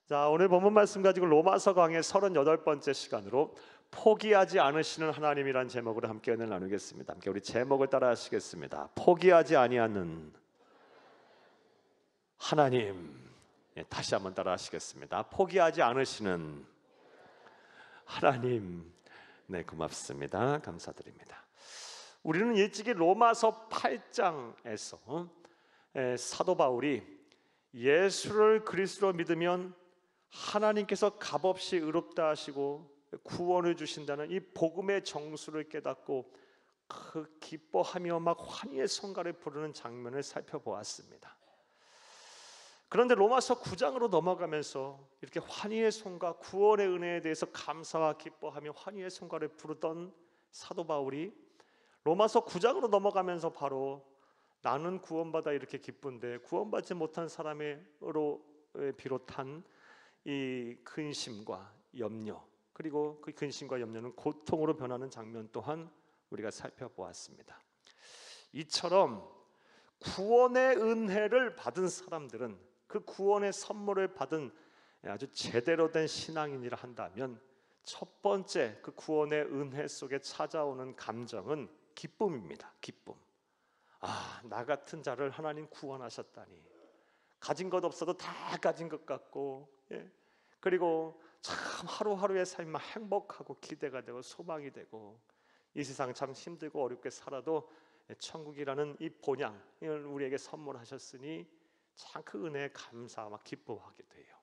자, 오늘 본문 말씀 가지고 로마서 강의 38번째 시간으로 포기하지 않으시는 하나님이란 제목으로 함께 은혜를 나누겠습니다. 함께 우리 제목을 따라 하시겠습니다. 포기하지 아니하는 하나님. 다시 한번 따라 하시겠습니다. 포기하지 않으시는 하나님. 네, 고맙습니다. 감사드립니다. 우리는 일찍이 로마서 8장에서 사도 바울이 예수를 그리스도로 믿으면 하나님께서 값없이 의롭다 하시고 구원을 주신다는 이 복음의 정수를 깨닫고 그 기뻐하며 막 환희의 성가를 부르는 장면을 살펴보았습니다. 그런데 로마서 9장으로 넘어가면서 이렇게 환희의 성가, 구원의 은혜에 대해서 감사와 기뻐하며 환희의 성가를 부르던 사도 바울이 로마서 9장으로 넘어가면서 바로 나는 구원받아 이렇게 기쁜데 구원받지 못한 사람으로 비롯한 이 근심과 염려, 그리고 그 근심과 염려는 고통으로 변하는 장면 또한 우리가 살펴보았습니다. 이처럼 구원의 은혜를 받은 사람들은 그 구원의 선물을 받은 아주 제대로 된 신앙인이라 한다면 첫 번째 그 구원의 은혜 속에 찾아오는 감정은 기쁨입니다. 기쁨. 나 같은 자를 하나님 구원하셨다니. 가진 것 없어도 다 가진 것 같고, 그리고 참 하루하루의 삶이 행복하고 기대가 되고 소망이 되고, 이 세상 참 힘들고 어렵게 살아도 천국이라는 이 본향을 우리에게 선물하셨으니 참 그 은혜에 감사하고 기뻐하게 돼요.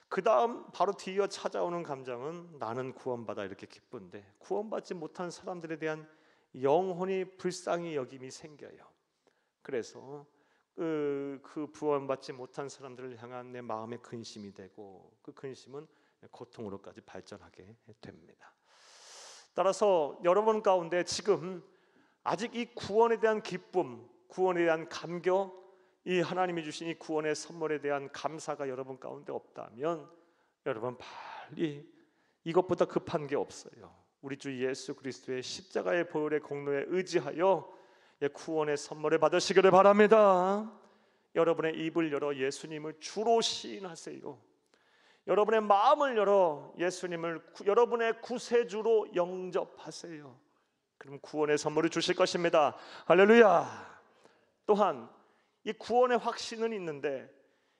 그 다음 바로 뒤이어 찾아오는 감정은 나는 구원받아 이렇게 기쁜데 구원받지 못한 사람들에 대한 영혼이 불쌍히 여김이 생겨요. 그래서 그 구원받지 못한 사람들을 향한 내 마음의 근심이 되고 그 근심은 고통으로까지 발전하게 됩니다. 따라서 여러분 가운데 지금 아직 이 구원에 대한 기쁨, 구원에 대한 감격, 이 하나님이 주신 이 구원의 선물에 대한 감사가 여러분 가운데 없다면 여러분 빨리 이것보다 급한 게 없어요. 우리 주 예수 그리스도의 십자가의 보혈의 공로에 의지하여 구원의 선물을 받으시기를 바랍니다. 여러분의 입을 열어 예수님을 주로 시인하세요. 여러분의 마음을 열어 예수님을 여러분의 구세주로 영접하세요. 그럼 구원의 선물을 주실 것입니다. 할렐루야. 또한 이 구원의 확신은 있는데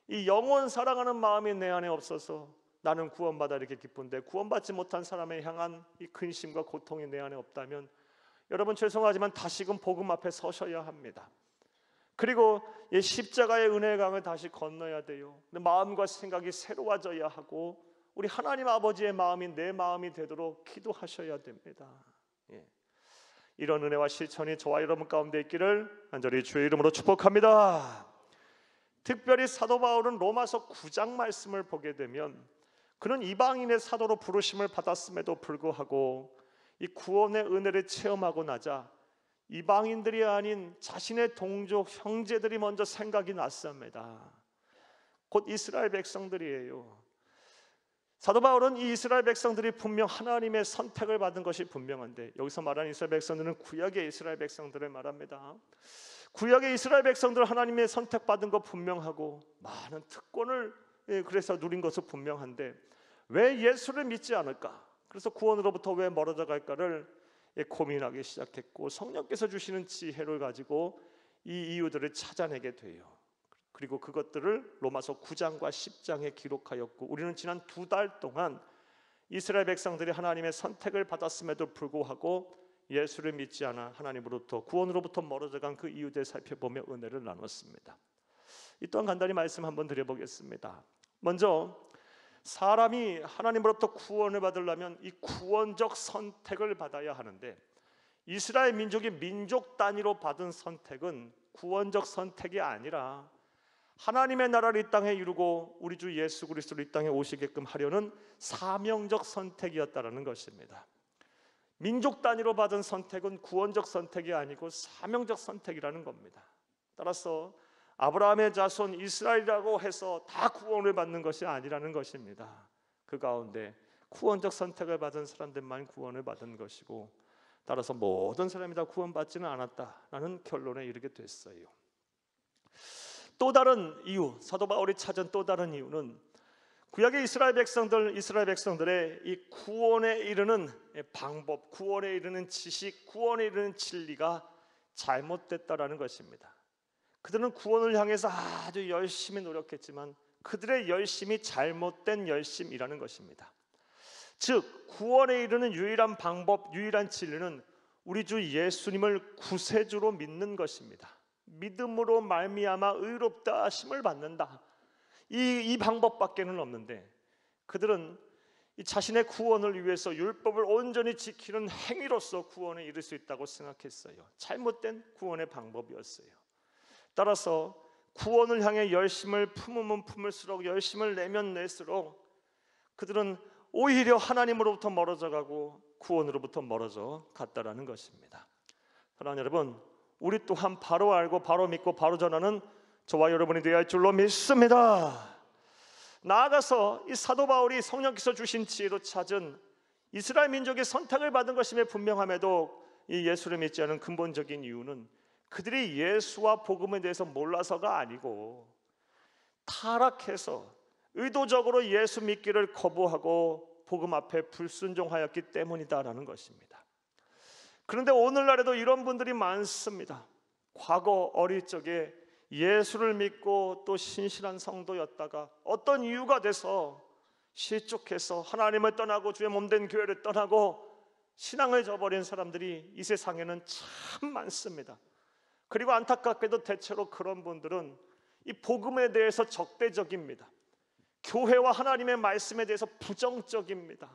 이 영원 사랑하는 마음이 내 안에 없어서 나는 구원받아 이렇게 기쁜데 구원받지 못한 사람을 향한 이 근심과 고통이 내 안에 없다면 여러분 죄송하지만 다시금 복음 앞에 서셔야 합니다. 그리고 이 십자가의 은혜의 강을 다시 건너야 돼요. 마음과 생각이 새로워져야 하고 우리 하나님 아버지의 마음이 내 마음이 되도록 기도하셔야 됩니다. 이런 은혜와 실천이 저와 여러분 가운데 있기를 간절히 주의 이름으로 축복합니다. 특별히 사도 바울은 로마서 9장 말씀을 보게 되면 그는 이방인의 사도로 부르심을 받았음에도 불구하고 이 구원의 은혜를 체험하고 나자 이방인들이 아닌 자신의 동족 형제들이 먼저 생각이 났습니다. 곧 이스라엘 백성들이에요. 사도 바울은 이 이스라엘 백성들이 분명 하나님의 선택을 받은 것이 분명한데 여기서 말하는 이스라엘 백성들은 구약의 이스라엘 백성들을 말합니다. 구약의 이스라엘 백성들 하나님의 선택받은 것 분명하고 많은 특권을 그래서 누린 것은 분명한데 왜 예수를 믿지 않을까? 그래서 구원으로부터 왜 멀어져 갈까를 고민하기 시작했고 성령께서 주시는 지혜를 가지고 이 이유들을 찾아내게 돼요. 그리고 그것들을 로마서 9장과 10장에 기록하였고 우리는 지난 2달 동안 이스라엘 백성들이 하나님의 선택을 받았음에도 불구하고 예수를 믿지 않아 하나님으로부터 구원으로부터 멀어져 간 그 이유들을 살펴보며 은혜를 나눴습니다. 이 또한 간단히 말씀 한번 드려보겠습니다. 먼저 사람이 하나님으로부터 구원을 받으려면 이 구원적 선택을 받아야 하는데 이스라엘 민족이 민족 단위로 받은 선택은 구원적 선택이 아니라 하나님의 나라를 이 땅에 이루고 우리 주 예수 그리스도를 이 땅에 오시게끔 하려는 사명적 선택이었다라는 것입니다. 민족 단위로 받은 선택은 구원적 선택이 아니고 사명적 선택이라는 겁니다. 따라서 아브라함의 자손 이스라엘이라고 해서 다 구원을 받는 것이 아니라는 것입니다. 그 가운데 구원적 선택을 받은 사람들만 구원을 받은 것이고 따라서 모든 사람이 다 구원받지는 않았다라는 결론에 이르게 됐어요. 또 다른 이유, 사도 바울이 찾은 또 다른 이유는 구약의 이스라엘 백성들의 이 구원에 이르는 방법, 구원에 이르는 지식, 구원에 이르는 진리가 잘못됐다라는 것입니다. 그들은 구원을 향해서 아주 열심히 노력했지만 그들의 열심이 잘못된 열심이라는 것입니다. 즉 구원에 이르는 유일한 방법, 유일한 진리는 우리 주 예수님을 구세주로 믿는 것입니다. 믿음으로 말미암아 의롭다 하심을 받는다. 이 방법밖에는 없는데 그들은 이 자신의 구원을 위해서 율법을 온전히 지키는 행위로서 구원에 이를 수 있다고 생각했어요. 잘못된 구원의 방법이었어요. 따라서 구원을 향해 열심을 품으면 품을수록, 열심을 내면 낼수록 그들은 오히려 하나님으로부터 멀어져 가고 구원으로부터 멀어져 갔다라는 것입니다. 사랑하는 여러분, 우리 또한 바로 알고 바로 믿고 바로 전하는 저와 여러분이 되어야 할 줄로 믿습니다. 나아가서 이 사도 바울이 성령께서 주신 지혜로 찾은 이스라엘 민족의 선택을 받은 것임에 분명함에도 이 예수를 믿지 않은 근본적인 이유는 그들이 예수와 복음에 대해서 몰라서가 아니고 타락해서 의도적으로 예수 믿기를 거부하고 복음 앞에 불순종하였기 때문이다라는 것입니다. 그런데 오늘날에도 이런 분들이 많습니다. 과거 어릴 적에 예수를 믿고 또 신실한 성도였다가 어떤 이유가 돼서 실족해서 하나님을 떠나고 주의 몸된 교회를 떠나고 신앙을 저버린 사람들이 이 세상에는 참 많습니다. 그리고 안타깝게도 대체로 그런 분들은 이 복음에 대해서 적대적입니다. 교회와 하나님의 말씀에 대해서 부정적입니다.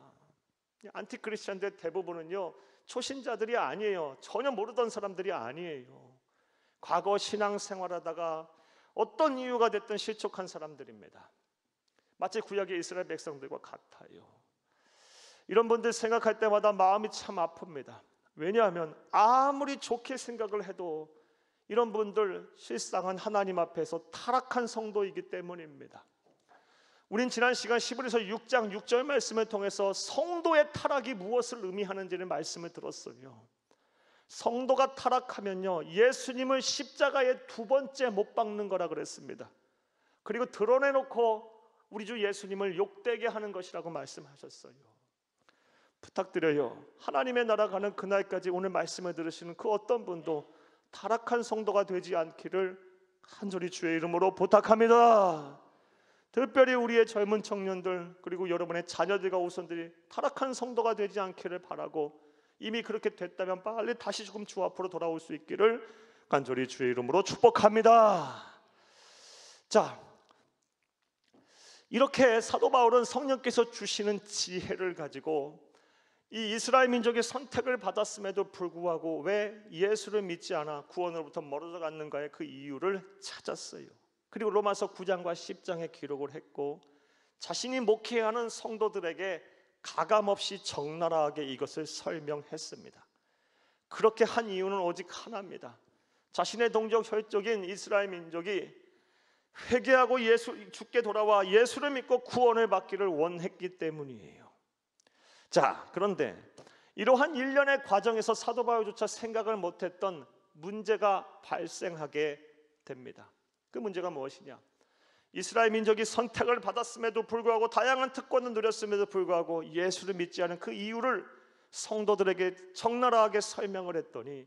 안티크리스천들 대부분은요 초신자들이 아니에요. 전혀 모르던 사람들이 아니에요. 과거 신앙생활하다가 어떤 이유가 됐든 실족한 사람들입니다. 마치 구약의 이스라엘 백성들과 같아요. 이런 분들 생각할 때마다 마음이 참 아픕니다. 왜냐하면 아무리 좋게 생각을 해도 이런 분들 실상은 하나님 앞에서 타락한 성도이기 때문입니다. 우린 지난 시간 시브리서 6장 6절 말씀을 통해서 성도의 타락이 무엇을 의미하는지를 말씀을 들었어요. 성도가 타락하면요 예수님을 십자가에 두 번째 못 박는 거라 그랬습니다. 그리고 드러내놓고 우리 주 예수님을 욕되게 하는 것이라고 말씀하셨어요. 부탁드려요. 하나님의 나라 가는 그날까지 오늘 말씀을 들으시는 그 어떤 분도 타락한 성도가 되지 않기를 간절히 주의 이름으로 부탁합니다. 특별히 우리의 젊은 청년들 그리고 여러분의 자녀들과 후손들이 타락한 성도가 되지 않기를 바라고 이미 그렇게 됐다면 빨리 다시 조금 주 앞으로 돌아올 수 있기를 간절히 주의 이름으로 축복합니다. 자, 이렇게 사도 바울은 성령께서 주시는 지혜를 가지고 이 이스라엘 민족의 선택을 받았음에도 불구하고 왜 예수를 믿지 않아 구원으로부터 멀어져 갔는가의 그 이유를 찾았어요. 그리고 로마서 9장과 10장에 기록을 했고 자신이 목회하는 성도들에게 가감없이 적나라하게 이것을 설명했습니다. 그렇게 한 이유는 오직 하나입니다. 자신의 동족 혈족인 이스라엘 민족이 회개하고 주께 돌아와 예수를 믿고 구원을 받기를 원했기 때문이에요. 자, 그런데 이러한 일련의 과정에서 사도 바울조차 생각을 못했던 문제가 발생하게 됩니다. 그 문제가 무엇이냐? 이스라엘 민족이 선택을 받았음에도 불구하고 다양한 특권을 누렸음에도 불구하고 예수를 믿지 않은 그 이유를 성도들에게 적나라하게 설명을 했더니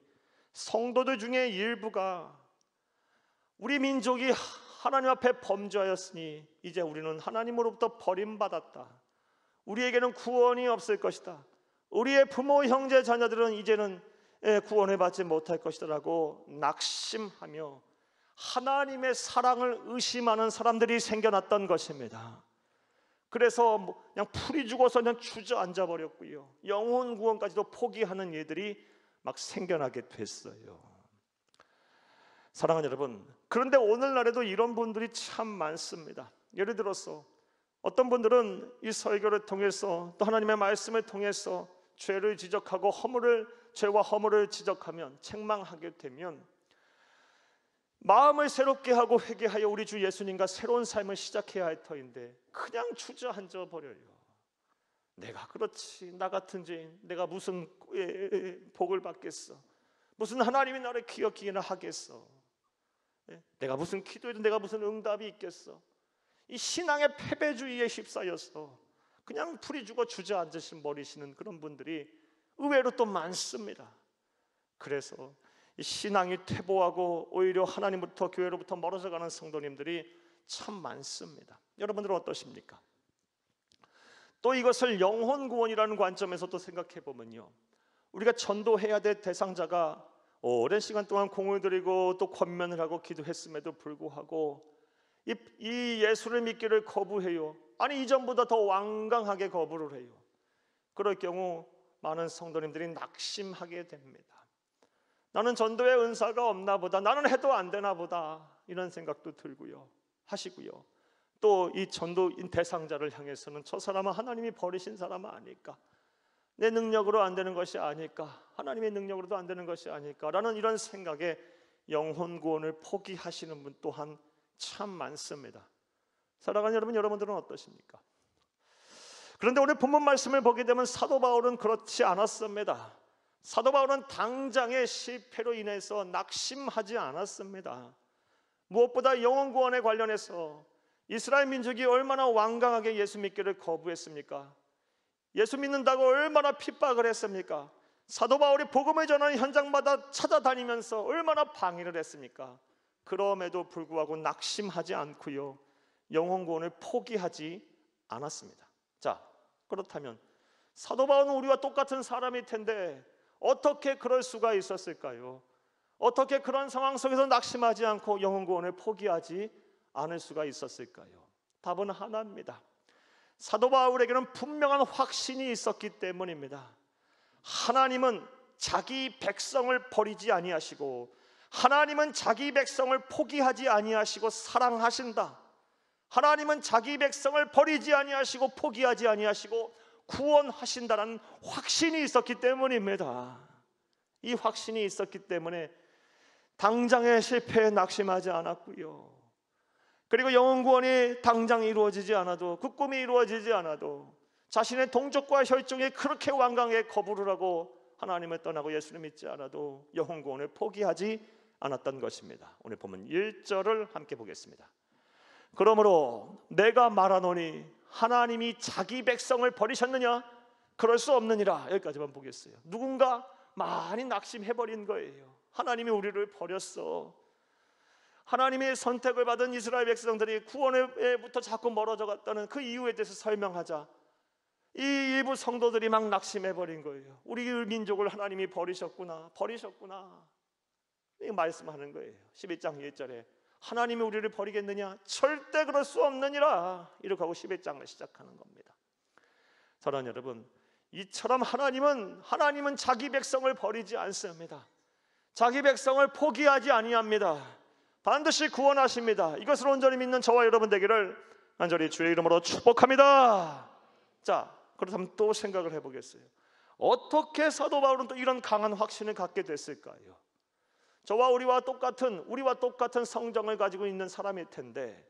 성도들 중에 일부가 우리 민족이 하나님 앞에 범죄하였으니 이제 우리는 하나님으로부터 버림받았다. 우리에게는 구원이 없을 것이다. 우리의 부모, 형제, 자녀들은 이제는 구원을 받지 못할 것이다 라고 낙심하며 하나님의 사랑을 의심하는 사람들이 생겨났던 것입니다. 그래서 그냥 풀이 죽어서 그냥 주저앉아 버렸고요. 영혼 구원까지도 포기하는 일들이 막 생겨나게 됐어요. 사랑하는 여러분, 그런데 오늘날에도 이런 분들이 참 많습니다. 예를 들어서 어떤 분들은 이 설교를 통해서 또 하나님의 말씀을 통해서 죄를 지적하고 죄와 허물을 지적하면 책망하게 되면 마음을 새롭게 하고 회개하여 우리 주 예수님과 새로운 삶을 시작해야 할 터인데 그냥 주저앉아 버려요. 내가 그렇지, 나 같은 죄인, 내가 무슨 복을 받겠어, 무슨 하나님이 나를 기억기나 하겠어, 내가 무슨 기도해도 내가 무슨 응답이 있겠어. 이 신앙의 패배주의에 휩싸여서 그냥 풀이 죽어 주저앉으신 버리시는 그런 분들이 의외로 또 많습니다. 그래서 이 신앙이 퇴보하고 오히려 하나님부터 교회로부터 멀어져 가는 성도님들이 참 많습니다. 여러분들은 어떠십니까? 또 이것을 영혼 구원이라는 관점에서 또 생각해 보면요, 우리가 전도해야 될 대상자가 오랜 시간 동안 공을 들이고 또 권면을 하고 기도했음에도 불구하고 이 예수를 믿기를 거부해요. 아니 이전보다 더 완강하게 거부를 해요. 그럴 경우 많은 성도님들이 낙심하게 됩니다. 나는 전도의 은사가 없나 보다, 나는 해도 안 되나 보다, 이런 생각도 들고요 하시고요. 또 이 전도인 대상자를 향해서는 저 사람은 하나님이 버리신 사람은 아닐까, 내 능력으로 안 되는 것이 아닐까, 하나님의 능력으로도 안 되는 것이 아닐까라는 이런 생각에 영혼 구원을 포기하시는 분 또한 참 많습니다. 사랑하는 여러분, 여러분들은 어떠십니까? 그런데 오늘 본문 말씀을 보게 되면 사도 바울은 그렇지 않았습니다. 사도 바울은 당장의 실패로 인해서 낙심하지 않았습니다. 무엇보다 영혼 구원에 관련해서 이스라엘 민족이 얼마나 완강하게 예수 믿기를 거부했습니까? 예수 믿는다고 얼마나 핍박을 했습니까? 사도 바울이 복음을 전하는 현장마다 찾아다니면서 얼마나 방해를 했습니까? 그럼에도 불구하고 낙심하지 않고요, 영혼 구원을 포기하지 않았습니다. 자, 그렇다면 사도 바울은 우리와 똑같은 사람일 텐데 어떻게 그럴 수가 있었을까요? 어떻게 그런 상황 속에서 낙심하지 않고 영혼 구원을 포기하지 않을 수가 있었을까요? 답은 하나입니다. 사도 바울에게는 분명한 확신이 있었기 때문입니다. 하나님은 자기 백성을 버리지 아니하시고, 하나님은 자기 백성을 포기하지 아니하시고 사랑하신다. 하나님은 자기 백성을 버리지 아니하시고 포기하지 아니하시고 구원하신다는 확신이 있었기 때문입니다. 이 확신이 있었기 때문에 당장의 실패에 낙심하지 않았고요, 그리고 영혼 구원이 당장 이루어지지 않아도, 그 꿈이 이루어지지 않아도 자신의 동족과 혈종에 그렇게 완강하게 거부를 하고 하나님을 떠나고 예수를 믿지 않아도 영혼 구원을 포기하지 않았던 것입니다. 오늘 보면 1절을 함께 보겠습니다. 그러므로 내가 말하노니 하나님이 자기 백성을 버리셨느냐? 그럴 수 없느니라. 여기까지만 보겠어요. 누군가 많이 낙심해버린 거예요. 하나님이 우리를 버렸어. 하나님의 선택을 받은 이스라엘 백성들이 구원에부터 자꾸 멀어져 갔다는 그 이유에 대해서 설명하자 이 일부 성도들이 막 낙심해버린 거예요. 우리 민족을 하나님이 버리셨구나, 버리셨구나, 이 말씀하는 거예요. 11장 1절에 하나님이 우리를 버리겠느냐? 절대 그럴 수 없느니라. 이렇게 하고 11장을 시작하는 겁니다. 사랑하는 여러분, 이처럼 하나님은 자기 백성을 버리지 않습니다. 자기 백성을 포기하지 아니합니다. 반드시 구원하십니다. 이것을 온전히 믿는 저와 여러분 되기를 간절히 주의 이름으로 축복합니다. 자, 그렇다면 또 생각을 해보겠어요. 어떻게 사도 바울은 또 이런 강한 확신을 갖게 됐을까요? 저와 우리와 똑같은 성정을 가지고 있는 사람일 텐데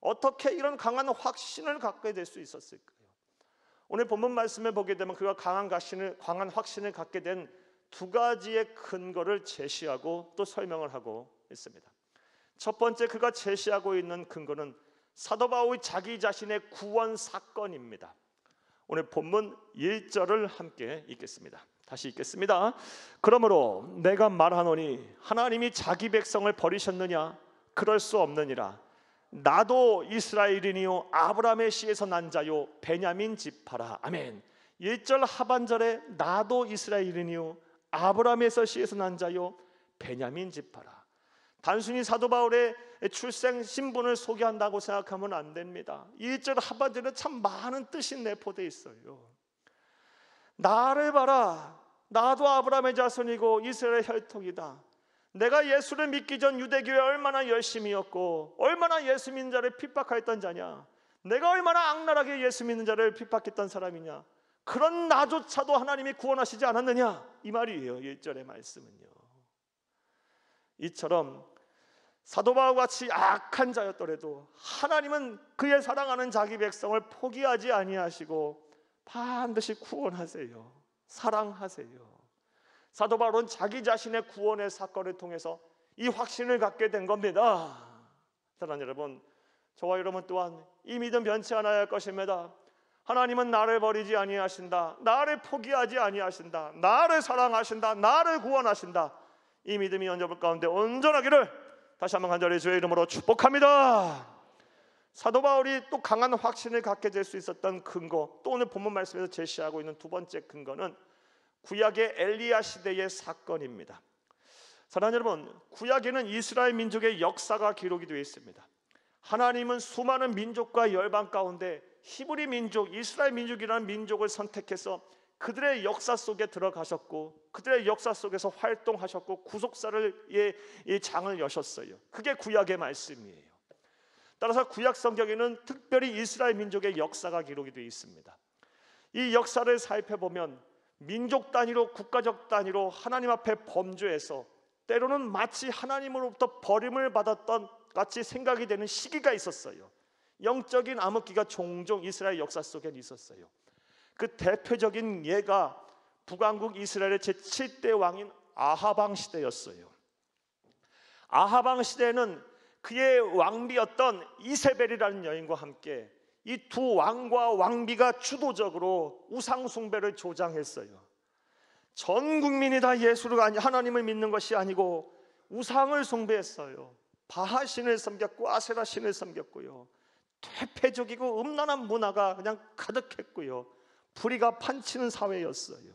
어떻게 이런 강한 확신을 갖게 될 수 있었을까요? 오늘 본문 말씀을 보게 되면 그가 강한 확신을 갖게 된 두 가지의 근거를 제시하고 또 설명을 하고 있습니다. 첫 번째, 그가 제시하고 있는 근거는 사도 바울이 자기 자신의 구원 사건입니다. 오늘 본문 1절을 함께 읽겠습니다. 다시 읽겠습니다. 그러므로 내가 말하노니 하나님이 자기 백성을 버리셨느냐? 그럴 수 없느니라. 나도 이스라엘인이요 아브라함의 씨에서 난 자요 베냐민 지파라. 아멘. 1절 하반절에 나도 이스라엘인이요 아브라함에서 씨에서 난 자요 베냐민 지파라. 단순히 사도 바울의 출생 신분을 소개한다고 생각하면 안 됩니다. 1절 하반절에 참 많은 뜻이 내포되어 있어요. 나를 봐라, 나도 아브라함의 자손이고 이스라엘 혈통이다. 내가 예수를 믿기 전 유대교회 얼마나 열심이었고 얼마나 예수 믿는 자를 핍박하였던 자냐, 내가 얼마나 악랄하게 예수 믿는 자를 핍박했던 사람이냐, 그런 나조차도 하나님이 구원하시지 않았느냐, 이 말이에요. 1절의 말씀은요. 이처럼 사도 바울과 같이 악한 자였더라도 하나님은 그의 사랑하는 자기 백성을 포기하지 아니하시고 반드시 구원하세요. 사랑하세요. 사도 바울은 자기 자신의 구원의 사건을 통해서 이 확신을 갖게 된 겁니다. 사랑하는 여러분, 저와 여러분 또한 이 믿음 변치 않아야 할 것입니다. 하나님은 나를 버리지 아니하신다. 나를 포기하지 아니하신다. 나를 사랑하신다. 나를 구원하신다. 이 믿음이 여러분 가운데 온전하기를 다시 한번 간절히 주의 이름으로 축복합니다. 사도 바울이 또 강한 확신을 갖게 될 수 있었던 근거, 또 오늘 본문 말씀에서 제시하고 있는 두 번째 근거는 구약의 엘리야 시대의 사건입니다. 사랑하는 여러분, 구약에는 이스라엘 민족의 역사가 기록이 되어 있습니다. 하나님은 수많은 민족과 열방 가운데 히브리 민족, 이스라엘 민족이라는 민족을 선택해서 그들의 역사 속에 들어가셨고 그들의 역사 속에서 활동하셨고 구속사를 이 장을 여셨어요. 그게 구약의 말씀이에요. 따라서 구약 성경에는 특별히 이스라엘 민족의 역사가 기록이 되어 있습니다. 이 역사를 살펴보면 민족 단위로, 국가적 단위로 하나님 앞에 범죄해서 때로는 마치 하나님으로부터 버림을 받았던 같이 생각이 되는 시기가 있었어요. 영적인 암흑기가 종종 이스라엘 역사 속에 있었어요. 그 대표적인 예가 북왕국 이스라엘의 제7대 왕인 아하방 시대였어요. 아하방 시대는 그의 왕비였던 이세벨이라는 여인과 함께 이 두 왕과 왕비가 주도적으로 우상 숭배를 조장했어요. 전 국민이 다 예수를 하나님을 믿는 것이 아니고 우상을 숭배했어요. 바하 신을 섬겼고 아세라 신을 섬겼고요. 퇴폐적이고 음란한 문화가 그냥 가득했고요. 불의가 판치는 사회였어요.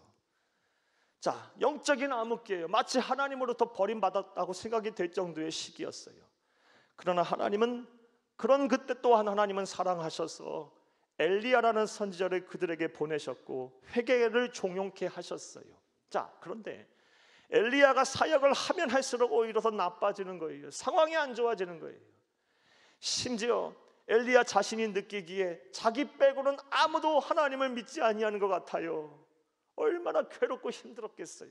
자, 영적인 암흑기예요. 마치 하나님으로부터 버림받았다고 생각이 될 정도의 시기였어요. 그러나 하나님은 그런 그때 또한 하나님은 사랑하셔서 엘리야라는 선지자를 그들에게 보내셨고 회개를 종용케 하셨어요. 자, 그런데 엘리야가 사역을 하면 할수록 오히려 더 나빠지는 거예요. 상황이 안 좋아지는 거예요. 심지어 엘리야 자신이 느끼기에 자기 빼고는 아무도 하나님을 믿지 아니하는 것 같아요. 얼마나 괴롭고 힘들었겠어요.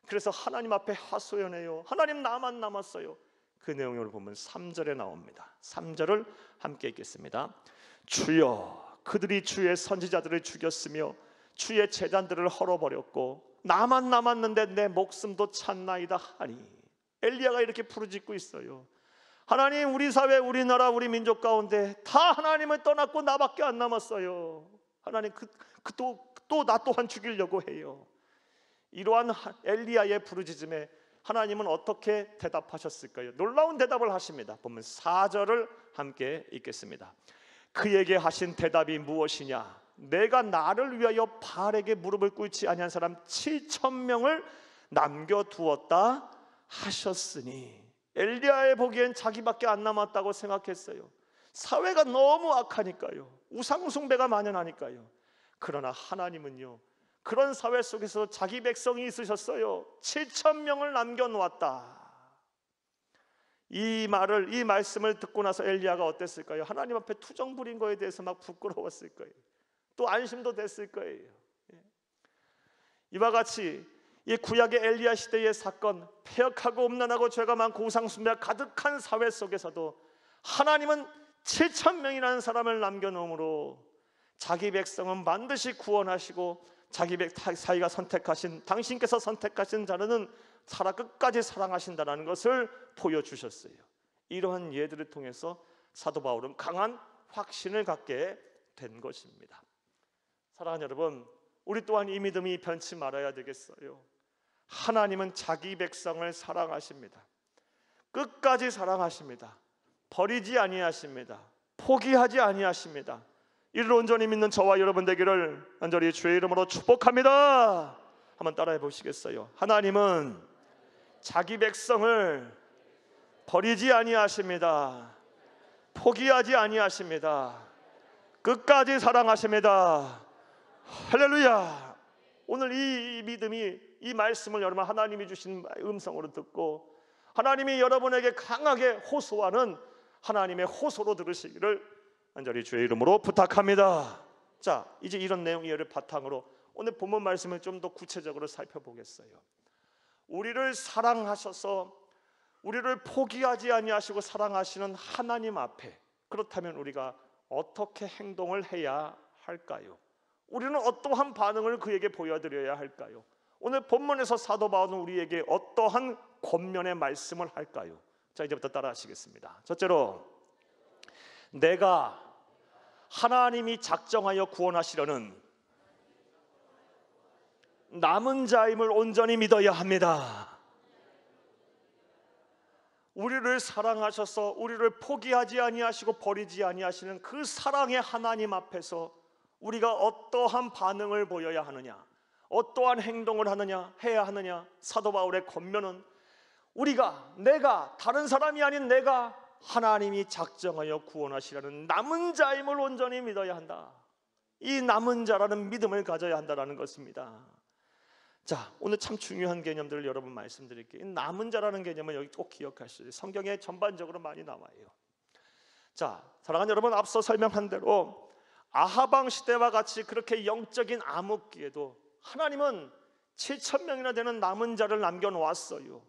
그래서 하나님 앞에 하소연해요. 하나님 나만 남았어요. 그 내용을 보면 3절에 나옵니다. 3절을 함께 읽겠습니다. 주여, 그들이 주의 선지자들을 죽였으며 주의 제단들을 헐어버렸고 나만 남았는데 내 목숨도 찾나이다 하니. 엘리야가 이렇게 부르짖고 있어요. 하나님, 우리 사회, 우리나라, 우리 민족 가운데 다 하나님을 떠났고 나밖에 안 남았어요. 하나님, 또 나 또한 죽이려고 해요. 이러한 엘리야의 부르짖음에 하나님은 어떻게 대답하셨을까요? 놀라운 대답을 하십니다. 보면 4절을 함께 읽겠습니다. 그에게 하신 대답이 무엇이냐? 내가 나를 위하여 바알에게 무릎을 꿇지 아니한 사람 7,000명을 남겨두었다 하셨으니. 엘리야의 보기엔 자기밖에 안 남았다고 생각했어요. 사회가 너무 악하니까요. 우상숭배가 만연하니까요. 그러나 하나님은요, 그런 사회 속에서 자기 백성이 있으셨어요. 7,000명을 남겨놓았다. 이 말씀을 듣고 나서 엘리야가 어땠을까요? 하나님 앞에 투정 부린 거에 대해서 막 부끄러웠을 거예요. 또 안심도 됐을 거예요. 이와 같이 이 구약의 엘리야 시대의 사건, 폐역하고 음란하고 죄가 많고 우상숭배가 가득한 사회 속에서도 하나님은 7,000명이라는 사람을 남겨놓음으로 자기 백성은 반드시 구원하시고 자기가 선택하신, 당신께서 선택하신 자는 살아 끝까지 사랑하신다는 것을 보여주셨어요. 이러한 예들을 통해서 사도 바울은 강한 확신을 갖게 된 것입니다. 사랑하는 여러분, 우리 또한 이 믿음이 변치 말아야 되겠어요. 하나님은 자기 백성을 사랑하십니다. 끝까지 사랑하십니다. 버리지 아니하십니다. 포기하지 아니하십니다. 이를 온전히 믿는 저와 여러분 되기를 간절히 주의 이름으로 축복합니다. 한번 따라해 보시겠어요? 하나님은 자기 백성을 버리지 아니하십니다. 포기하지 아니하십니다. 끝까지 사랑하십니다. 할렐루야. 오늘 이 믿음이, 이 말씀을 여러분 하나님이 주신 음성으로 듣고 하나님이 여러분에게 강하게 호소하는 하나님의 호소로 들으시기를 간절히 주의 이름으로 부탁합니다. 자, 이제 이런 내용을 바탕으로 오늘 본문 말씀을 좀 더 구체적으로 살펴보겠어요. 우리를 사랑하셔서 우리를 포기하지 아니하시고 사랑하시는 하나님 앞에, 그렇다면 우리가 어떻게 행동을 해야 할까요? 우리는 어떠한 반응을 그에게 보여드려야 할까요? 오늘 본문에서 사도 바울은 우리에게 어떠한 권면의 말씀을 할까요? 자, 이제부터 따라하시겠습니다. 첫째로, 내가 하나님이 작정하여 구원하시려는 남은 자임을 온전히 믿어야 합니다. 우리를 사랑하셔서 우리를 포기하지 아니하시고 버리지 아니하시는 그 사랑의 하나님 앞에서 우리가 어떠한 반응을 보여야 하느냐, 어떠한 행동을 해야 하느냐. 사도 바울의 권면은 내가 다른 사람이 아닌 내가 하나님이 작정하여 구원하시라는 남은 자임을 온전히 믿어야 한다. 이 남은 자라는 믿음을 가져야 한다는 것입니다. 자, 오늘 참 중요한 개념들을 여러분 말씀드릴게요. 남은 자라는 개념은 여기 꼭 기억하셔야 돼요. 성경에 전반적으로 많이 나와요. 자, 사랑하는 여러분, 앞서 설명한 대로 아합 왕 시대와 같이 그렇게 영적인 암흑기에도 하나님은 7,000명이나 되는 남은 자를 남겨놓았어요.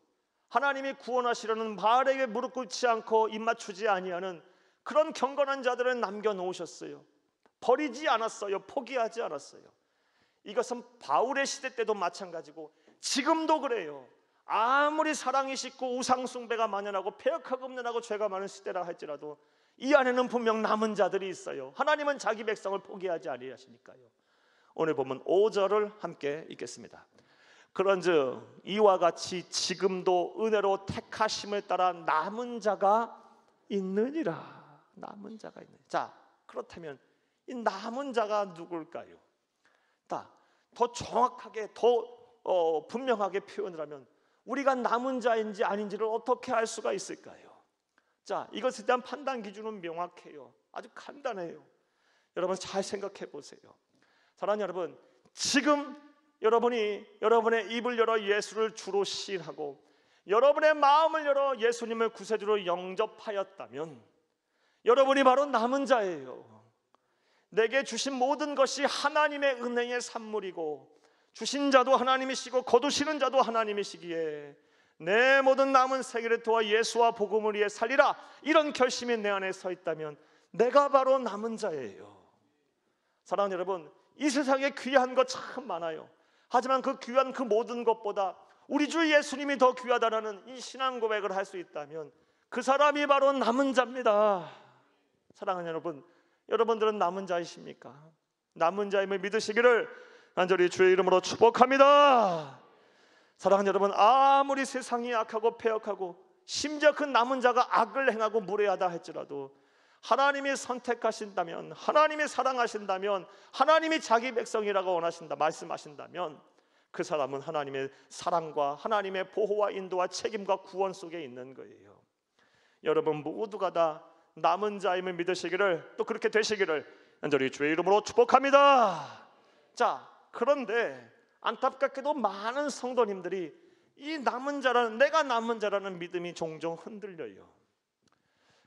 하나님이 구원하시려는 바알에게 무릎 꿇지 않고 입 맞추지 아니하는 그런 경건한 자들을 남겨놓으셨어요. 버리지 않았어요. 포기하지 않았어요. 이것은 바울의 시대 때도 마찬가지고 지금도 그래요. 아무리 사랑이 식고 우상숭배가 만연하고 폐역하고 음란하고 죄가 많은 시대라 할지라도 이 안에는 분명 남은 자들이 있어요. 하나님은 자기 백성을 포기하지 아니하시니까요. 오늘 보면 5절을 함께 읽겠습니다. 그런즉 이와 같이 지금도 은혜로 택하심을 따라 남은 자가 있느니라. 남은 자가 있느니라. 자, 그렇다면 이 남은 자가 누굴까요? 더 정확하게 더 분명하게 표현을 하면 우리가 남은 자인지 아닌지를 어떻게 알 수가 있을까요? 자, 이것에 대한 판단 기준은 명확해요. 아주 간단해요. 여러분 잘 생각해 보세요. 사랑하는 여러분, 지금 여러분이 여러분의 입을 열어 예수를 주로 시인하고 여러분의 마음을 열어 예수님을 구세주로 영접하였다면 여러분이 바로 남은 자예요. 내게 주신 모든 것이 하나님의 은혜의 산물이고 주신 자도 하나님이시고 거두시는 자도 하나님이시기에 내 모든 남은 세계를 도와 예수와 복음을 위해 살리라, 이런 결심이 내 안에 서 있다면 내가 바로 남은 자예요. 사랑하는 여러분, 이 세상에 귀한 것 참 많아요. 하지만 그 귀한 그 모든 것보다 우리 주 예수님이 더 귀하다라는 이 신앙 고백을 할 수 있다면 그 사람이 바로 남은 자입니다. 사랑하는 여러분, 여러분들은 남은 자이십니까? 남은 자임을 믿으시기를 간절히 주의 이름으로 축복합니다. 사랑하는 여러분, 아무리 세상이 악하고 폐역하고 심지어 그 남은 자가 악을 행하고 무례하다 할지라도 하나님이 선택하신다면, 하나님이 사랑하신다면, 하나님이 자기 백성이라고 원하신다 말씀하신다면 그 사람은 하나님의 사랑과 하나님의 보호와 인도와 책임과 구원 속에 있는 거예요. 여러분 모두가 다 남은 자임을 믿으시기를, 또 그렇게 되시기를 간절히 주의 이름으로 축복합니다. 자, 그런데 안타깝게도 많은 성도님들이 이 남은 자라는, 내가 남은 자라는 믿음이 종종 흔들려요.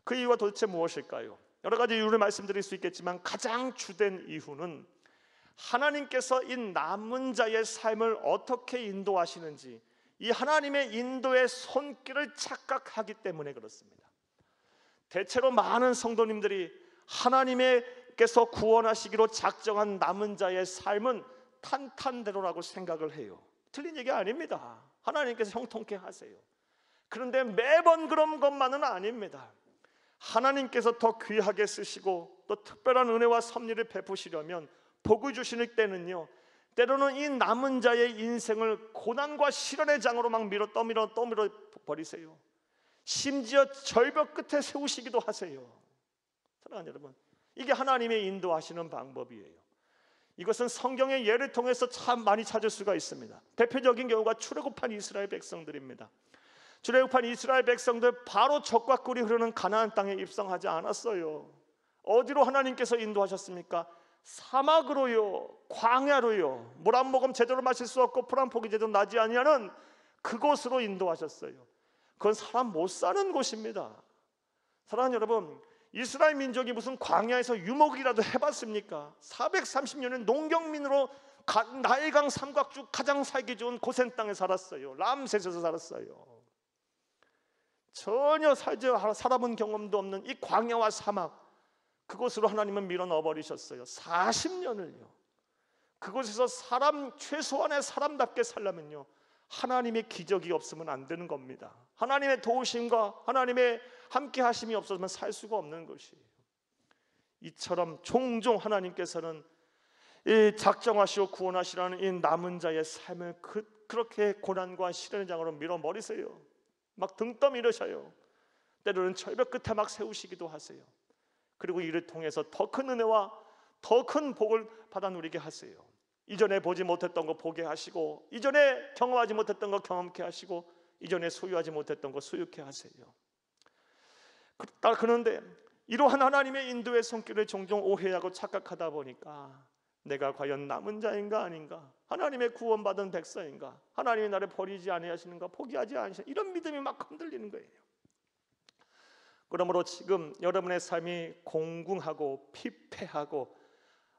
그 이유가 도대체 무엇일까요? 여러 가지 이유를 말씀드릴 수 있겠지만 가장 주된 이유는 하나님께서 이 남은 자의 삶을 어떻게 인도하시는지 이 하나님의 인도의 손길을 착각하기 때문에 그렇습니다. 대체로 많은 성도님들이 하나님께서 구원하시기로 작정한 남은 자의 삶은 탄탄대로라고 생각을 해요. 틀린 얘기 아닙니다. 하나님께서 형통케 하세요. 그런데 매번 그런 것만은 아닙니다. 하나님께서 더 귀하게 쓰시고 또 특별한 은혜와 섭리를 베푸시려면 복을 주시는 때는요, 때로는 이 남은 자의 인생을 고난과 시련의 장으로 막 떠밀어 버리세요. 심지어 절벽 끝에 세우시기도 하세요. 사랑하는 여러분, 이게 하나님의 인도하시는 방법이에요. 이것은 성경의 예를 통해서 참 많이 찾을 수가 있습니다. 대표적인 경우가 출애굽한 이스라엘 백성들입니다. 출애굽한 이스라엘 백성들 바로 적과 꿀이 흐르는 가나안 땅에 입성하지 않았어요. 어디로 하나님께서 인도하셨습니까? 사막으로요, 광야로요. 물 한 모금 제대로 마실 수 없고 풀 한 포기 제대로 나지 아니하는 그곳으로 인도하셨어요. 그건 사람 못 사는 곳입니다. 사랑하는 여러분, 이스라엘 민족이 무슨 광야에서 유목이라도 해봤습니까? 430년은 농경민으로 나일강 삼각주 가장 살기 좋은 고센 땅에 살았어요. 람셋에서 살았어요. 전혀 살아본 경험도 없는 이 광야와 사막, 그곳으로 하나님은 밀어 넣어버리셨어요. 40년을요. 그곳에서 최소한의 사람답게 살려면요, 하나님의 기적이 없으면 안 되는 겁니다. 하나님의 도우심과 하나님의 함께 하심이 없어서는 살 수가 없는 것이에요. 이처럼 종종 하나님께서는 이 작정하시고 구원하시라는 이 남은 자의 삶을 그렇게 고난과 시련의 장으로 밀어버리세요. 막 등 떠밀으셔요. 때로는 절벽 끝에 막 세우시기도 하세요. 그리고 이를 통해서 더 큰 은혜와 더 큰 복을 받아 누리게 하세요. 이전에 보지 못했던 거 보게 하시고, 이전에 경험하지 못했던 거 경험케 하시고, 이전에 소유하지 못했던 거 소유케 하세요. 그런데 이러한 하나님의 인도의 손길을 종종 오해하고 착각하다 보니까 내가 과연 남은 자인가 아닌가, 하나님의 구원받은 백성인가, 하나님이 나를 버리지 아니하시는가, 포기하지 않으시는가, 이런 믿음이 막 흔들리는 거예요. 그러므로 지금 여러분의 삶이 공궁하고 피폐하고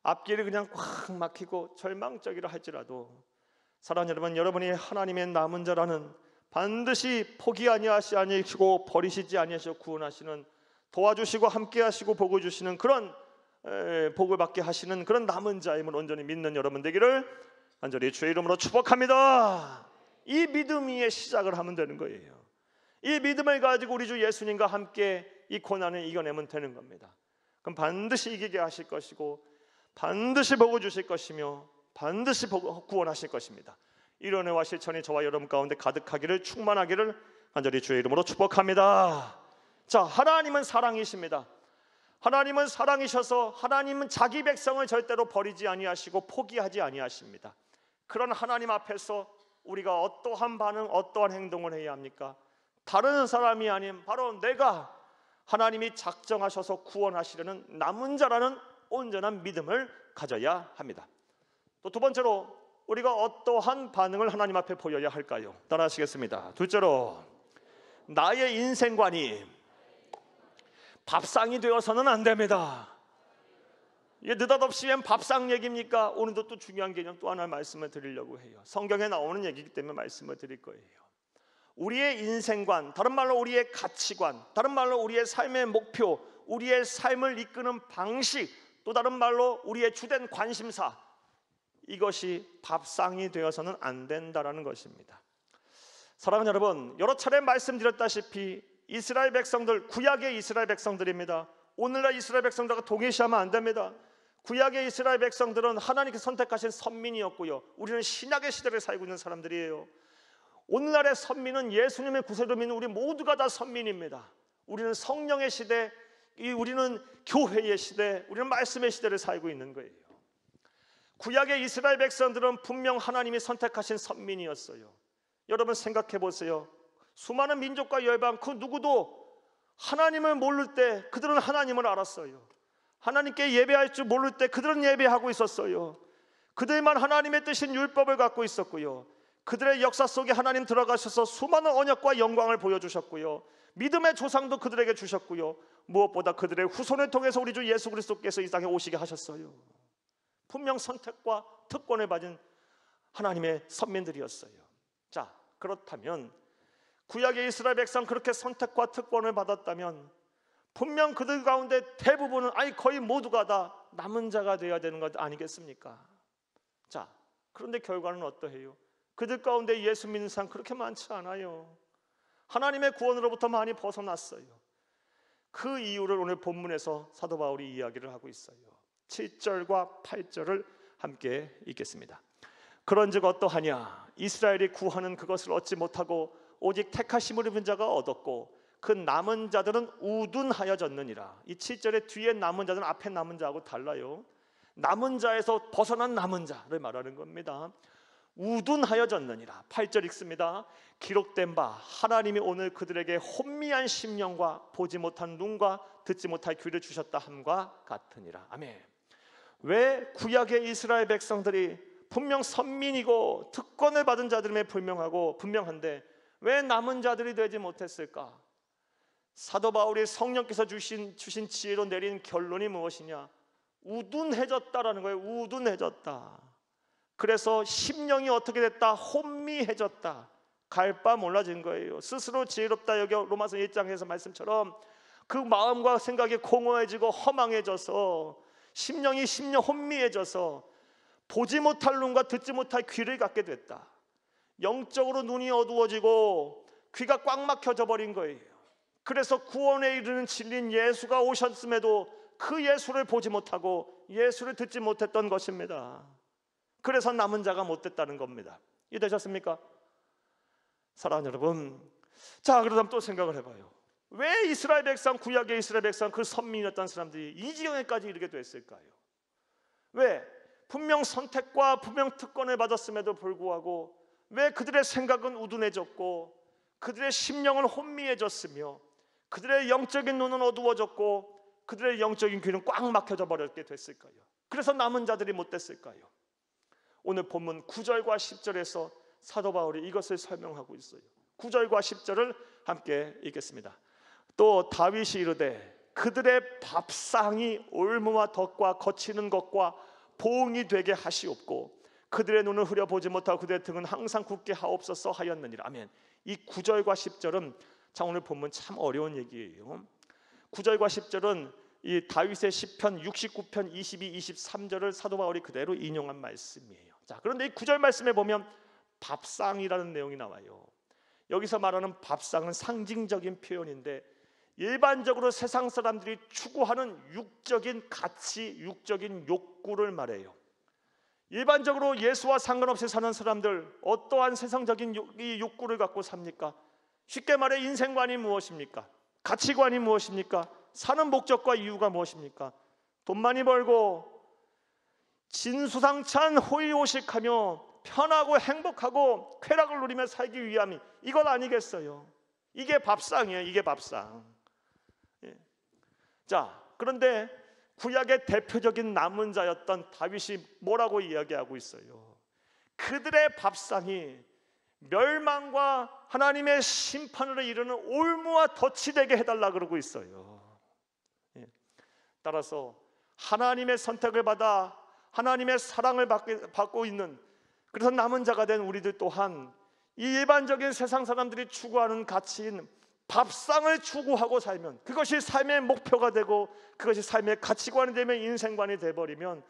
앞길이 그냥 꽉 막히고 절망적이라 할지라도 사랑하는 여러분, 여러분이 하나님의 남은 자라는, 반드시 포기하지 아니하시고 버리시지 아니하시고 구원하시는, 도와주시고 함께하시고 복을 주시는 그런 복을 받게 하시는 그런 남은 자임을 온전히 믿는 여러분 되기를 간절히 주의 이름으로 축복합니다. 이 믿음 위에 시작을 하면 되는 거예요. 이 믿음을 가지고 우리 주 예수님과 함께 이 고난을 이겨내면 되는 겁니다. 그럼 반드시 이기게 하실 것이고, 반드시 복을 주실 것이며, 반드시 구원하실 것입니다. 이런 은혜와 실천이 저와 여러분 가운데 가득하기를, 충만하기를 간절히 주의 이름으로 축복합니다. 자, 하나님은 사랑이십니다. 하나님은 사랑이셔서 하나님은 자기 백성을 절대로 버리지 아니하시고 포기하지 아니하십니다. 그런 하나님 앞에서 우리가 어떠한 반응, 어떠한 행동을 해야 합니까? 다른 사람이 아닌 바로 내가 하나님이 작정하셔서 구원하시려는 남은 자라는 온전한 믿음을 가져야 합니다. 또 두 번째로 우리가 어떠한 반응을 하나님 앞에 보여야 할까요? 따라하시겠습니다. 둘째로, 나의 인생관이 밥상이 되어서는 안 됩니다. 이게 느닷없이 웬 밥상 얘기입니까? 오늘도 또 중요한 개념 또 하나 말씀을 드리려고 해요. 성경에 나오는 얘기이기 때문에 말씀을 드릴 거예요. 우리의 인생관, 다른 말로 우리의 가치관, 다른 말로 우리의 삶의 목표, 우리의 삶을 이끄는 방식, 또 다른 말로 우리의 주된 관심사, 이것이 밥상이 되어서는 안 된다라는 것입니다. 사랑하는 여러분, 여러 차례 말씀드렸다시피 이스라엘 백성들, 구약의 이스라엘 백성들입니다. 오늘날 이스라엘 백성들과 동일시하면 안 됩니다. 구약의 이스라엘 백성들은 하나님께서 선택하신 선민이었고요, 우리는 신약의 시대를 살고 있는 사람들이에요. 오늘날의 선민은 예수님의 구세로 믿는 우리 모두가 다 선민입니다. 우리는 성령의 시대, 우리는 교회의 시대, 우리는 말씀의 시대를 살고 있는 거예요. 구약의 이스라엘 백성들은 분명 하나님이 선택하신 선민이었어요. 여러분 생각해 보세요. 수많은 민족과 열방 그 누구도 하나님을 모를 때 그들은 하나님을 알았어요. 하나님께 예배할 줄 모를 때 그들은 예배하고 있었어요. 그들만 하나님의 뜻인 율법을 갖고 있었고요, 그들의 역사 속에 하나님 들어가셔서 수많은 언약과 영광을 보여주셨고요, 믿음의 조상도 그들에게 주셨고요, 무엇보다 그들의 후손을 통해서 우리 주 예수 그리스도께서 이 땅에 오시게 하셨어요. 분명 선택과 특권을 받은 하나님의 선민들이었어요. 자, 그렇다면 구약의 이스라엘 백성 그렇게 선택과 특권을 받았다면 분명 그들 가운데 대부분은, 아니 거의 모두가 다 남은 자가 되어야 되는 것 아니겠습니까? 자, 그런데 결과는 어떠해요? 그들 가운데 예수 믿는 사람 그렇게 많지 않아요. 하나님의 구원으로부터 많이 벗어났어요. 그 이유를 오늘 본문에서 사도 바울이 이야기를 하고 있어요. 7절과 8절을 함께 읽겠습니다. 그런즉 어떠하냐? 이스라엘이 구하는 그것을 얻지 못하고 오직 택하심을 입은 자가 얻었고 그 남은 자들은 우둔하여졌느니라. 이 7절의 뒤에 남은 자들은 앞에 남은 자하고 달라요. 남은 자에서 벗어난 남은 자를 말하는 겁니다. 우둔하여졌느니라. 8절 읽습니다. 기록된 바 하나님이 오늘 그들에게 혼미한 심령과 보지 못한 눈과 듣지 못할 귀를 주셨다 함과 같으니라. 아멘. 왜 구약의 이스라엘 백성들이 분명 선민이고 특권을 받은 자들임에 분명한데 왜 남은 자들이 되지 못했을까? 사도 바울이 성령께서 주신 지혜로 내린 결론이 무엇이냐? 우둔해졌다라는 거예요. 우둔해졌다. 그래서 심령이 어떻게 됐다? 혼미해졌다. 갈 바 몰라진 거예요. 스스로 지혜롭다 여겨 로마서 1장에서 말씀처럼 그 마음과 생각이 공허해지고 허망해져서 심령 혼미해져서 보지 못할 눈과 듣지 못할 귀를 갖게 됐다. 영적으로 눈이 어두워지고 귀가 꽉 막혀져 버린 거예요. 그래서 구원에 이르는 진리인 예수가 오셨음에도 그 예수를 보지 못하고 예수를 듣지 못했던 것입니다. 그래서 남은 자가 못 됐다는 겁니다. 이해되셨습니까? 사랑하는 여러분, 자, 그러면 또 생각을 해봐요. 왜 이스라엘 백성, 구약의 이스라엘 백성, 그 선민이었던 사람들이 이 지경에까지 이르게 됐을까요? 왜? 분명 선택과 분명 특권을 받았음에도 불구하고 왜 그들의 생각은 우둔해졌고 그들의 심령은 혼미해졌으며 그들의 영적인 눈은 어두워졌고 그들의 영적인 귀는 꽉 막혀져 버렸게 됐을까요? 그래서 남은 자들이 못 됐을까요? 오늘 본문 9절과 10절에서 사도 바울이 이것을 설명하고 있어요. 9절과 10절을 함께 읽겠습니다. 또 다윗이 이르되 그들의 밥상이 올무와 덫과 거치는 것과 보응이 되게 하시옵고 그들의 눈을 흐려보지 못하고 그들의 등은 항상 굳게 하옵소서 하였느니라. 아멘. 이 9절과 10절은 자, 오늘 본문 참 어려운 얘기예요. 9절과 10절은 이 다윗의 시편 69편 22, 23절을 사도 바울이 그대로 인용한 말씀이에요. 자, 그런데 이 9절 말씀에 보면 밥상이라는 내용이 나와요. 여기서 말하는 밥상은 상징적인 표현인데 일반적으로 세상 사람들이 추구하는 육적인 가치, 육적인 욕구를 말해요. 일반적으로 예수와 상관없이 사는 사람들 어떠한 세상적인 욕구를 갖고 삽니까? 쉽게 말해 인생관이 무엇입니까? 가치관이 무엇입니까? 사는 목적과 이유가 무엇입니까? 돈 많이 벌고 진수상찬 호의호식하며 편하고 행복하고 쾌락을 누리며 살기 위함이 이것 아니겠어요? 이게 밥상이에요. 이게 밥상. 예. 자, 그런데 구약의 대표적인 남은 자였던 다윗이 뭐라고 이야기하고 있어요? 그들의 밥상이 멸망과 하나님의 심판으로 이르는 올무와 덫이 되게 해달라 그러고 있어요. 예. 따라서 하나님의 선택을 받아 하나님의 사랑을 받고 있는, 그래서 남은 자가 된 우리들 또한 이 일반적인 세상 사람들이 추구하는 가치인 밥상을 추구하고 살면, 그것이 삶의 목표가 되고 그것이 삶의 가치관이 되면 인생관이 되어버리면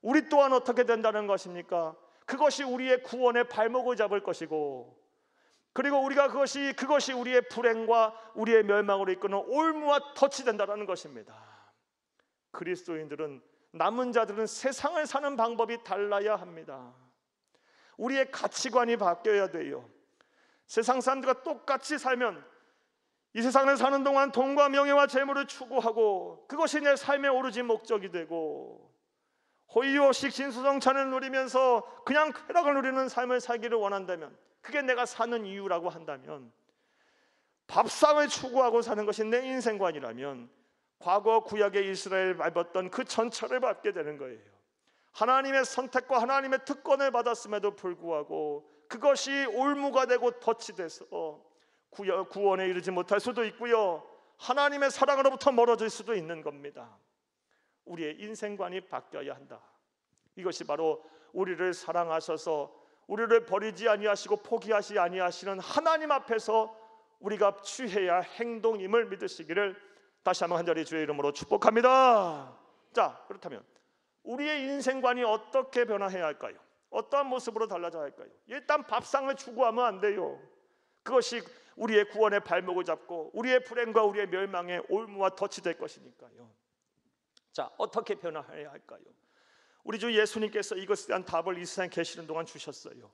우리 또한 어떻게 된다는 것입니까? 그것이 우리의 구원의 발목을 잡을 것이고, 그리고 우리가 그것이 우리의 불행과 우리의 멸망으로 이끄는 올무와 덫이 된다는 것입니다. 그리스도인들은, 남은 자들은 세상을 사는 방법이 달라야 합니다. 우리의 가치관이 바뀌어야 돼요. 세상 사람들과 똑같이 살면 이 세상을 사는 동안 돈과 명예와 재물을 추구하고 그것이 내 삶의 오로지 목적이 되고 호의호식 진수성찬을 누리면서 그냥 쾌락을 누리는 삶을 살기를 원한다면, 그게 내가 사는 이유라고 한다면, 밥상을 추구하고 사는 것이 내 인생관이라면 과거 구약의 이스라엘 밟았던 그 전철을 밟게 되는 거예요. 하나님의 선택과 하나님의 특권을 받았음에도 불구하고 그것이 올무가 되고 덫이 돼서 구원에 이르지 못할 수도 있고요, 하나님의 사랑으로부터 멀어질 수도 있는 겁니다. 우리의 인생관이 바뀌어야 한다. 이것이 바로 우리를 사랑하셔서 우리를 버리지 아니하시고 포기하지 아니하시는 하나님 앞에서 우리가 취해야 할 행동임을 믿으시기를 다시 한번 간절히 주의 이름으로 축복합니다. 자, 그렇다면 우리의 인생관이 어떻게 변화해야 할까요? 어떠한 모습으로 달라져야 할까요? 일단 밥상을 추구하면 안 돼요. 그것이 우리의 구원의 발목을 잡고 우리의 불행과 우리의 멸망의 올무와 덫이 될 것이니까요. 자, 어떻게 변화해야 할까요? 우리 주 예수님께서 이것에 대한 답을 이 세상에 계시는 동안 주셨어요.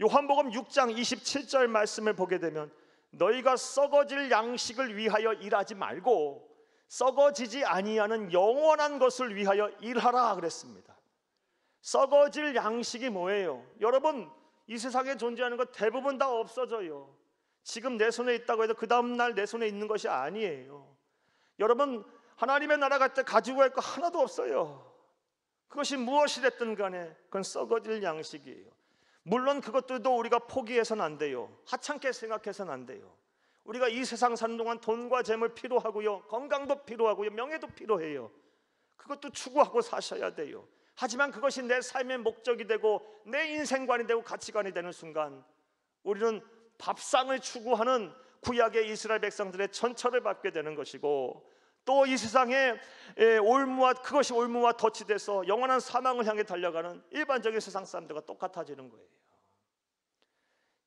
요한복음 6장 27절 말씀을 보게 되면 너희가 썩어질 양식을 위하여 일하지 말고 썩어지지 아니하는 영원한 것을 위하여 일하라 그랬습니다. 썩어질 양식이 뭐예요? 여러분, 이 세상에 존재하는 것 대부분 다 없어져요. 지금 내 손에 있다고 해도 그 다음날 내 손에 있는 것이 아니에요. 여러분, 하나님의 나라 갈 때 가지고 갈 거 하나도 없어요. 그것이 무엇이 됐든 간에 그건 썩어질 양식이에요. 물론 그것들도 우리가 포기해서는 안 돼요. 하찮게 생각해서는 안 돼요. 우리가 이 세상 사는 동안 돈과 재물 필요하고요, 건강도 필요하고요, 명예도 필요해요. 그것도 추구하고 사셔야 돼요. 하지만 그것이 내 삶의 목적이 되고 내 인생관이 되고 가치관이 되는 순간 우리는 밥상을 추구하는 구약의 이스라엘 백성들의 전철을 밟게 되는 것이고, 또 이 세상에 그것이 올무와 덫이 돼서 영원한 사망을 향해 달려가는 일반적인 세상 사람들과 똑같아지는 거예요.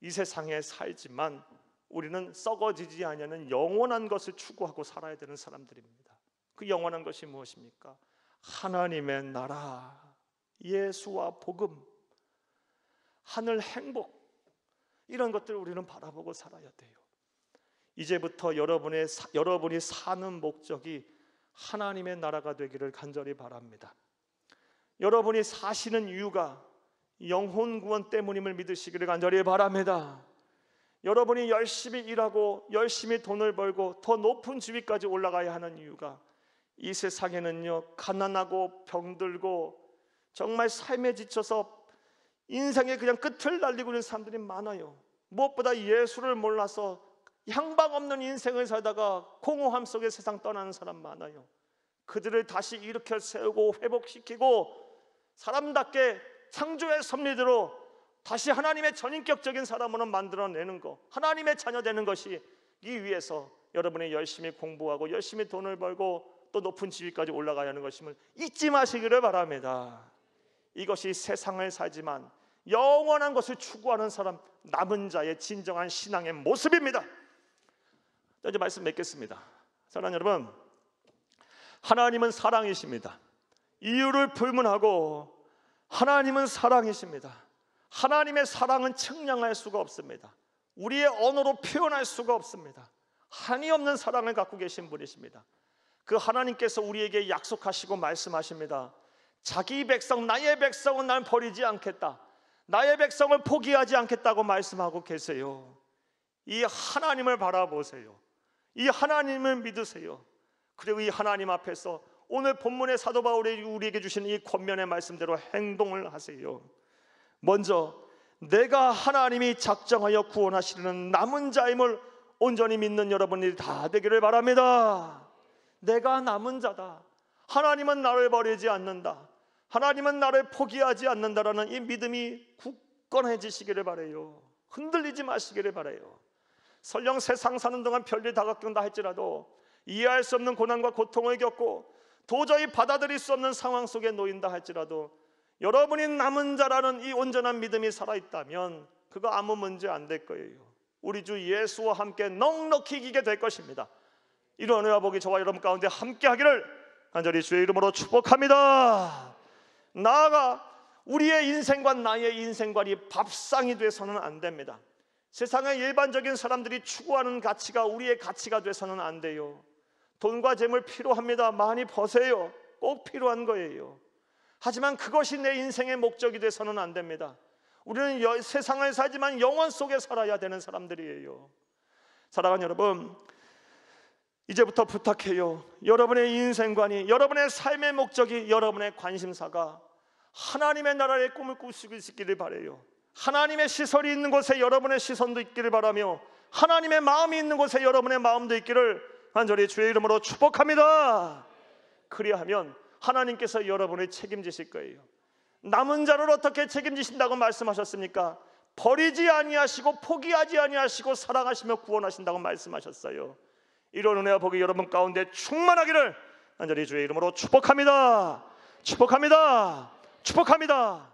이 세상에 살지만 우리는 썩어지지 않는 영원한 것을 추구하고 살아야 되는 사람들입니다. 그 영원한 것이 무엇입니까? 하나님의 나라, 예수와 복음, 하늘 행복, 이런 것들을 우리는 바라보고 살아야 돼요. 이제부터 여러분이 사는 목적이 하나님의 나라가 되기를 간절히 바랍니다. 여러분이 사시는 이유가 영혼 구원 때문임을 믿으시기를 간절히 바랍니다. 여러분이 열심히 일하고 열심히 돈을 벌고 더 높은 지위까지 올라가야 하는 이유가 이 세상에는요, 가난하고 병들고 정말 삶에 지쳐서 인생의 그냥 끝을 날리고 있는 사람들이 많아요. 무엇보다 예수를 몰라서 향방 없는 인생을 살다가 공허함 속에 세상 떠나는 사람 많아요. 그들을 다시 일으켜 세우고 회복시키고 사람답게 창조의 섭리대로 다시 하나님의 전인격적인 사람으로 만들어내는 것, 하나님의 자녀 되는 것이 이 위해서 여러분이 열심히 공부하고 열심히 돈을 벌고 또 높은 지위까지 올라가야 하는 것임을 잊지 마시기를 바랍니다. 이것이 세상을 살지만 영원한 것을 추구하는 사람, 남은 자의 진정한 신앙의 모습입니다. 이제 말씀 맺겠습니다. 사랑하는 여러분, 하나님은 사랑이십니다. 이유를 불문하고 하나님은 사랑이십니다. 하나님의 사랑은 측량할 수가 없습니다. 우리의 언어로 표현할 수가 없습니다. 한이 없는 사랑을 갖고 계신 분이십니다. 그 하나님께서 우리에게 약속하시고 말씀하십니다. 자기 백성, 나의 백성은 난 버리지 않겠다, 나의 백성을 포기하지 않겠다고 말씀하고 계세요. 이 하나님을 바라보세요. 이 하나님을 믿으세요. 그리고 이 하나님 앞에서 오늘 본문의 사도 바울이 우리에게 주신 이 권면의 말씀대로 행동을 하세요. 먼저 내가 하나님이 작정하여 구원하시려는 남은 자임을 온전히 믿는 여러분들이 다 되기를 바랍니다. 내가 남은 자다, 하나님은 나를 버리지 않는다, 하나님은 나를 포기하지 않는다라는 이 믿음이 굳건해지시기를 바라요. 흔들리지 마시기를 바라요. 설령 세상 사는 동안 별일 다가온다 할지라도 이해할 수 없는 고난과 고통을 겪고 도저히 받아들일 수 없는 상황 속에 놓인다 할지라도 여러분이 남은 자라는 이 온전한 믿음이 살아있다면 그거 아무 문제 안 될 거예요. 우리 주 예수와 함께 넉넉히 이기게 될 것입니다. 이런 은혜와 복이 저와 여러분 가운데 함께 하기를 간절히 주의 이름으로 축복합니다. 나아가 우리의 인생과 나의 인생관이 밥상이 돼서는 안 됩니다. 세상의 일반적인 사람들이 추구하는 가치가 우리의 가치가 돼서는 안 돼요. 돈과 재물 필요합니다. 많이 버세요. 꼭 필요한 거예요. 하지만 그것이 내 인생의 목적이 돼서는 안 됩니다. 우리는 세상을 살지만 영원 속에 살아야 되는 사람들이에요. 사랑하는 여러분, 이제부터 부탁해요. 여러분의 인생관이, 여러분의 삶의 목적이, 여러분의 관심사가 하나님의 나라의 꿈을 꾸시고 있기를 바라요. 하나님의 시설이 있는 곳에 여러분의 시선도 있기를 바라며 하나님의 마음이 있는 곳에 여러분의 마음도 있기를 간절히 주의 이름으로 축복합니다. 그리하면 하나님께서 여러분을 책임지실 거예요. 남은 자를 어떻게 책임지신다고 말씀하셨습니까? 버리지 아니하시고 포기하지 아니하시고 사랑하시며 구원하신다고 말씀하셨어요. 이런 은혜와 복이 여러분 가운데 충만하기를 간절히 주의 이름으로 축복합니다. 축복합니다. 축복합니다.